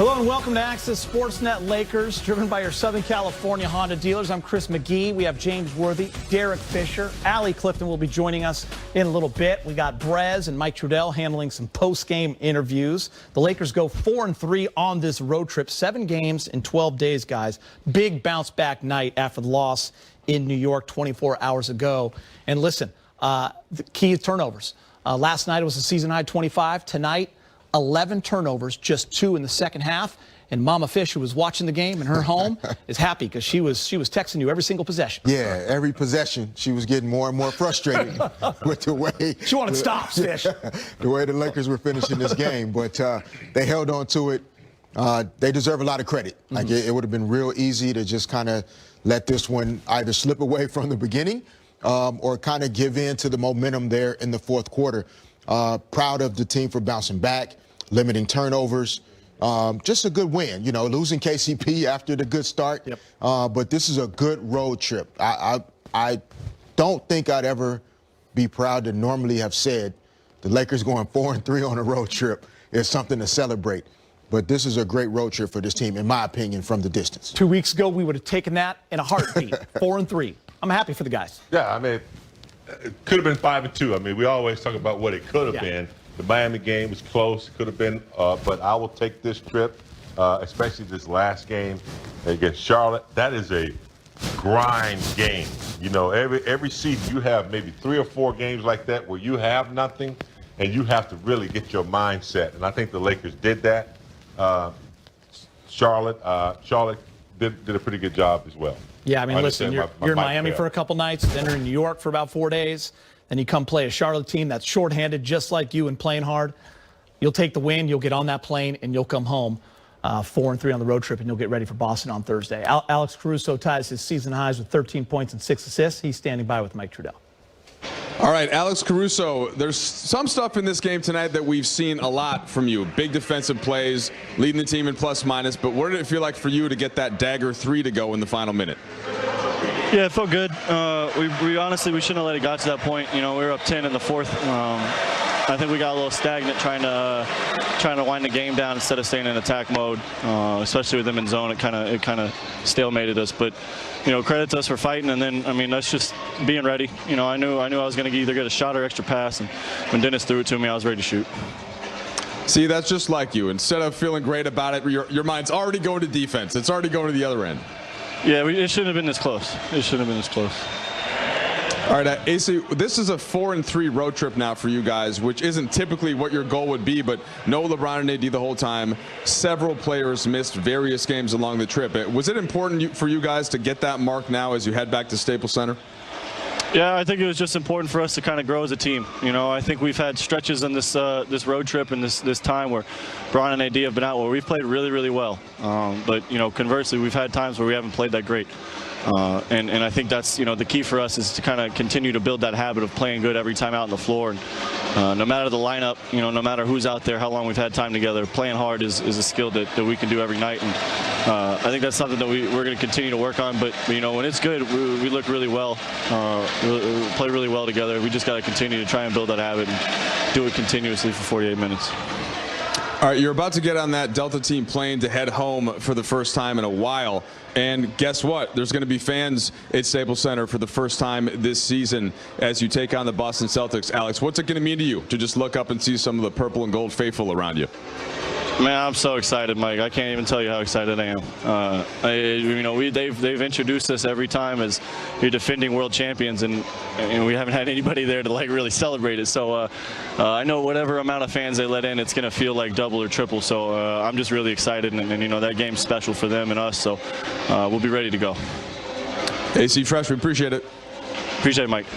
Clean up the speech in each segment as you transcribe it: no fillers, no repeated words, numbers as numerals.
Hello and welcome to Access Sportsnet Lakers, driven by your Southern California Honda dealers. I'm Chris McGee. We have James Worthy, Derek Fisher, Allie Clifton will be joining us in a little bit. We got Brez and Mike Trudell handling some post-game interviews. The Lakers go 4-3 on this road trip, 7 games in 12 days, guys. Big bounce-back night after the loss in New York 24 hours ago. And listen, the key is turnovers. Last night it was a season-high 25. Tonight, 11 turnovers, just 2 in the second half. And Mama Fish, who was watching the game in her home, is happy because she was texting you every single possession. Yeah, every possession, she was getting more and more frustrated with the way. She wanted stops, Fish. The way the Lakers were finishing this game, but they held on to it. They deserve a lot of credit. Like it would have been real easy to just kind of let this one either slip away from the beginning or kind of give in to the momentum there in the fourth quarter. Proud of the team for bouncing back, limiting turnovers. Just a good win, you know, losing KCP after the good start. Yep. But this is a good road trip. I don't think I'd ever be proud to normally have said the Lakers going 4-3 on a road trip is something to celebrate. But this is a great road trip for this team, in my opinion, from the distance. 2 weeks ago, we would have taken that in a heartbeat. 4-3. I'm happy for the guys. Yeah, I mean, it could have been 5-2. I mean, we always talk about what it could have been. The Miami game was close. It could have been, but I will take this trip, especially this last game against Charlotte. That is a grind game. You know, every season you have maybe 3 or 4 games like that where you have nothing, and you have to really get your mind set. And I think the Lakers did that. Charlotte did a pretty good job as well. Yeah, I mean, listen, you're in Miami for a couple nights, then you're in New York for about 4 days. Then you come play a Charlotte team that's shorthanded just like you and playing hard. You'll take the win, you'll get on that plane, and you'll come home 4-3 on the road trip, and you'll get ready for Boston on Thursday. Alex Caruso ties his season highs with 13 points and 6 assists. He's standing by with Mike Trudell. All right, Alex Caruso, there's some stuff in this game tonight that we've seen a lot from you. Big defensive plays, leading the team in plus-minus, but what did it feel like for you to get that Dagger 3 to go in the final minute? Yeah, it felt good. We honestly, we shouldn't have let it got to that point. You know, we were up 10 in the fourth. I think we got a little stagnant trying to wind the game down instead of staying in attack mode, especially with them in zone. It kind of stalemated us. But you know, credit to us for fighting. And then I mean, that's just being ready. You know, I knew I was going to either get a shot or extra pass. And when Dennis threw it to me, I was ready to shoot. See, that's just like you. Instead of feeling great about it, your mind's already going to defense. It's already going to the other end. Yeah, it shouldn't have been this close. It shouldn't have been this close. All right, AC, this is a 4-3 road trip now for you guys, which isn't typically what your goal would be, but no LeBron and AD the whole time. Several players missed various games along the trip. Was it important for you guys to get that mark now as you head back to Staples Center? Yeah, I think it was just important for us to kind of grow as a team. You know, I think we've had stretches in this this road trip and this time where Bron and AD have been out where we've played really, really well. But, you know, conversely, we've had times where we haven't played that great. And I think that's, you know, the key for us is to kind of continue to build that habit of playing good every time out on the floor. And no matter the lineup, you know, no matter who's out there, how long we've had time together, playing hard is a skill that we can do every night. And I think that's something that we're going to continue to work on. But, you know, when it's good, we look really well, play really well together. We just got to continue to try and build that habit and do it continuously for 48 minutes. All right, you're about to get on that Delta team plane to head home for the first time in a while. And guess what? There's going to be fans at Staples Center for the first time this season as you take on the Boston Celtics. Alex, what's it going to mean to you to just look up and see some of the purple and gold faithful around you? Man, I'm so excited, Mike. I can't even tell you how excited I am. You know, they've introduced us every time as you're defending world champions, and we haven't had anybody there to like really celebrate it. So I know whatever amount of fans they let in, it's going to feel like double or triple. So I'm just really excited, and you know that game's special for them and us. So we'll be ready to go. AC Fresh, we appreciate it. Appreciate it, Mike.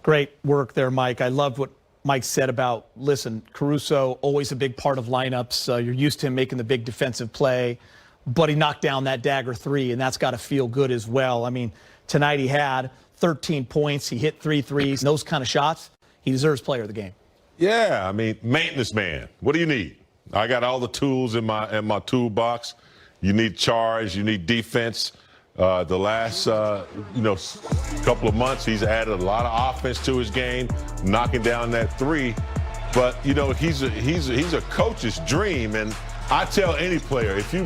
Great work there, Mike. I loved what Mike said about, listen, Caruso, always a big part of lineups. You're used to him making the big defensive play, but he knocked down that Dagger 3, and that's got to feel good as well. I mean, tonight he had 13 points. He hit 3 threes. Those kind of shots, he deserves player of the game. Yeah, I mean, maintenance man. What do you need? I got all the tools in my toolbox. You need charge. You need defense. The last, couple of months, he's added a lot of offense to his game, knocking down that 3. but you know he's a coach's dream. And I tell any player, if you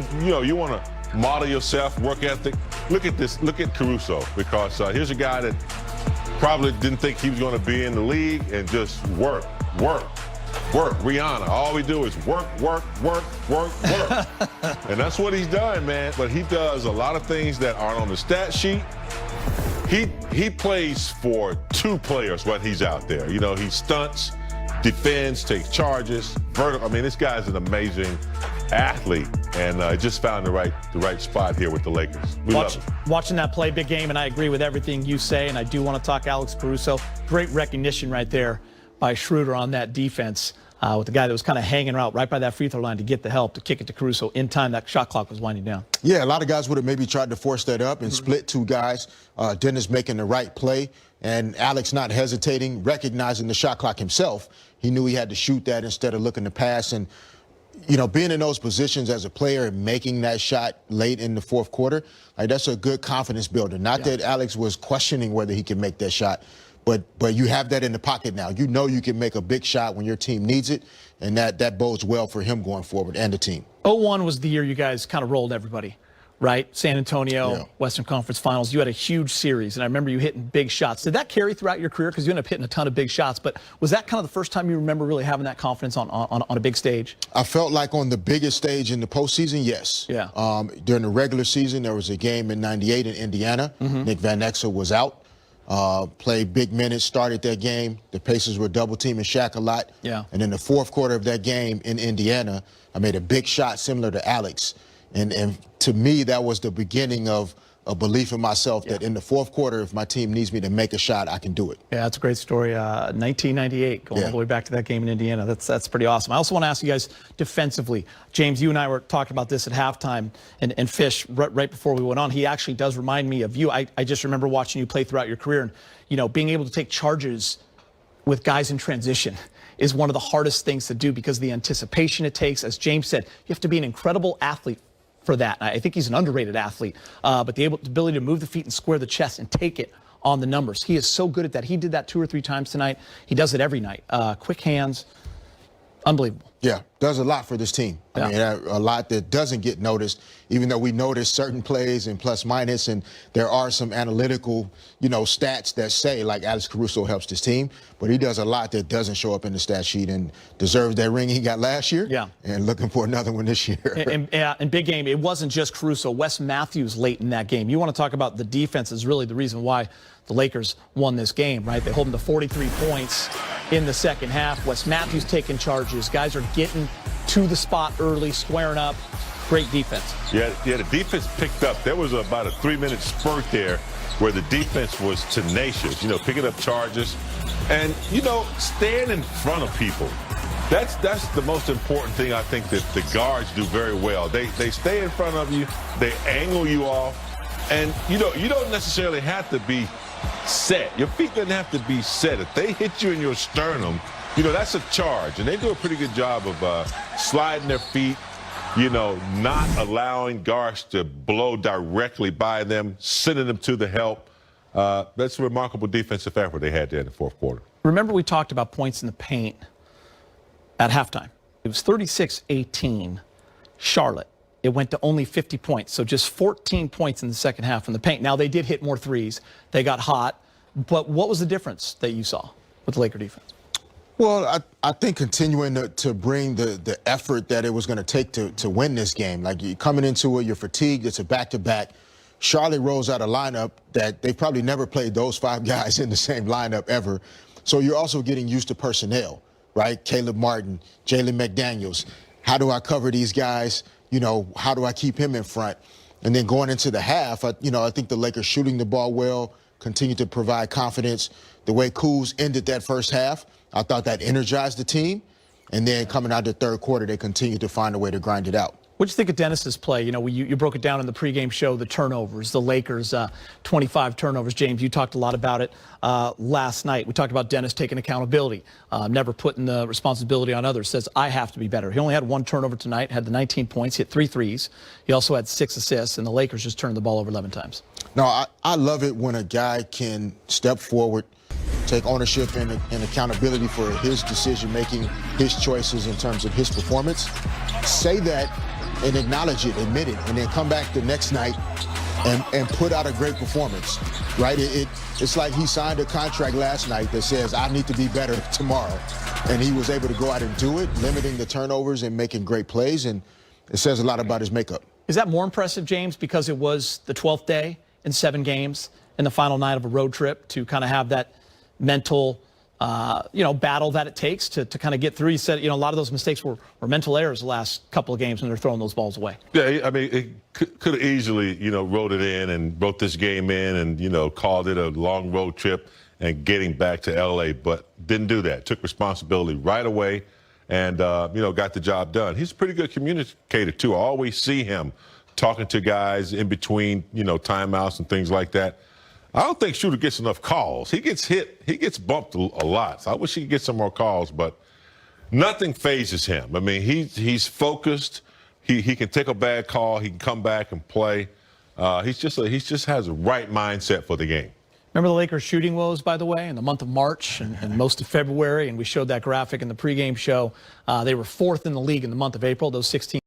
want to model yourself, work ethic, look at this. Look at Caruso, because here's a guy that probably didn't think he was going to be in the league, and just work. Rihanna, all we do is work. And that's what he's done, man. But he does a lot of things that aren't on the stat sheet. He plays for two players when he's out there. You know, he stunts, defends, takes charges, vertical. I mean, this guy's an amazing athlete, and just found the right spot here with the Lakers. We love him. Watching that play, big game, and I agree with everything you say, and I do want to talk Alex Caruso. Great recognition right there by Schroeder on that defense with the guy that was kind of hanging out right by that free throw line to get the help to kick it to Caruso in time that shot clock was winding down. Yeah, a lot of guys would have maybe tried to force that up and split two guys. Dennis making the right play, and Alex not hesitating, recognizing the shot clock himself. He knew he had to shoot that instead of looking to pass. And, you know, being in those positions as a player and making that shot late in the fourth quarter, like, that's a good confidence builder. Not that Alex was questioning whether he could make that shot, but you have that in the pocket now. You know you can make a big shot when your team needs it, and that bodes well for him going forward and the team. 01 was the year you guys kind of rolled everybody, right? San Antonio, Western Conference Finals. You had a huge series, and I remember you hitting big shots. Did that carry throughout your career? Because you ended up hitting a ton of big shots, but was that kind of the first time you remember really having that confidence on a big stage? I felt like on the biggest stage in the postseason, yes. Yeah. During the regular season, there was a game in '98 in Indiana. Nick Van Exel was out. Played big minutes, started that game. The Pacers were double-teaming Shaq a lot. Yeah. And in the fourth quarter of that game in Indiana, I made a big shot similar to Alex. And to me, that was the beginning of a belief in myself that in the fourth quarter, if my team needs me to make a shot, I can do it. Yeah, that's a great story. 1998, going all the way back to that game in Indiana. That's pretty awesome. I also want to ask you guys defensively. James, you and I were talking about this at halftime, and Fish, right before we went on, he actually does remind me of you. I just remember watching you play throughout your career, and, you know, being able to take charges with guys in transition is one of the hardest things to do because of the anticipation it takes. As James said, you have to be an incredible athlete for that. I think he's an underrated athlete, but the ability to move the feet and square the chest and take it on the numbers. He is so good at that. He did that 2 or 3 times tonight. He does it every night. Quick hands, unbelievable. Yeah, does a lot for this team. I mean, a lot that doesn't get noticed, even though we notice certain plays and plus minus, and there are some analytical, stats that say, like, Alex Caruso helps this team, but he does a lot that doesn't show up in the stat sheet and deserves that ring he got last year. Yeah. And looking for another one this year. And big game, it wasn't just Caruso. Wes Matthews late in that game. You want to talk about the defense is really the reason why the Lakers won this game, right? They hold them to 43 points in the second half. Wes Matthews taking charges. Guys are getting to the spot early, squaring up. Great defense. Yeah, the defense picked up. There was about a 3-minute spurt there where the defense was tenacious, picking up charges and, staying in front of people. That's the most important thing I think that the guards do very well. They stay in front of you, they angle you off, and you don't necessarily have to be set. Your feet doesn't have to be set. If they hit you in your sternum, that's a charge. And they do a pretty good job of sliding their feet, not allowing guards to blow directly by them, sending them to the help. That's a remarkable defensive effort they had there in the fourth quarter. Remember we talked about points in the paint at halftime. It was 36-18, Charlotte. It went to only 50 points, so just 14 points in the second half from the paint. Now, they did hit more threes. They got hot. But what was the difference that you saw with the Laker defense? Well, I think continuing to bring the effort that it was going to take to win this game. Like, you're coming into it, you're fatigued. It's a back-to-back. Charlotte rolls out a lineup that they probably never played those 5 guys in the same lineup ever. So you're also getting used to personnel, right? Caleb Martin, Jalen McDaniels. How do I cover these guys? How do I keep him in front? And then going into the half, I think the Lakers shooting the ball well, continue to provide confidence. The way Kuz ended that first half, I thought that energized the team. And then coming out the third quarter, they continued to find a way to grind it out. What do you think of Dennis's play? You broke it down in the pregame show, the turnovers, the Lakers, 25 turnovers. James, you talked a lot about it last night. We talked about Dennis taking accountability, never putting the responsibility on others, says, I have to be better. He only had 1 turnover tonight, had the 19 points, hit 3 threes. He also had 6 assists, and the Lakers just turned the ball over 11 times. No, I love it when a guy can step forward, take ownership and accountability for his decision-making, his choices in terms of his performance. Say that and acknowledge it, admit it, and then come back the next night and put out a great performance, right? It's like he signed a contract last night that says, I need to be better tomorrow. And he was able to go out and do it, limiting the turnovers and making great plays, and it says a lot about his makeup. Is that more impressive, James, because it was the 12th day in 7 games and the final night of a road trip to kind of have that mental battle that it takes to kind of get through? You said, a lot of those mistakes were mental errors the last couple of games when they're throwing those balls away. Yeah, I mean, it could have easily, wrote it in and wrote this game in and, called it a long road trip and getting back to L.A., but didn't do that. Took responsibility right away and, got the job done. He's a pretty good communicator, too. I always see him talking to guys in between, timeouts and things like that. I don't think Shooter gets enough calls. He gets hit. He gets bumped a lot. So I wish he could get some more calls, but nothing phases him. I mean, he's focused. He can take a bad call. He can come back and play. He just has the right mindset for the game. Remember the Lakers' shooting woes, by the way, in the month of March and most of February, and we showed that graphic in the pregame show. They were 4th in the league in the month of April, those 16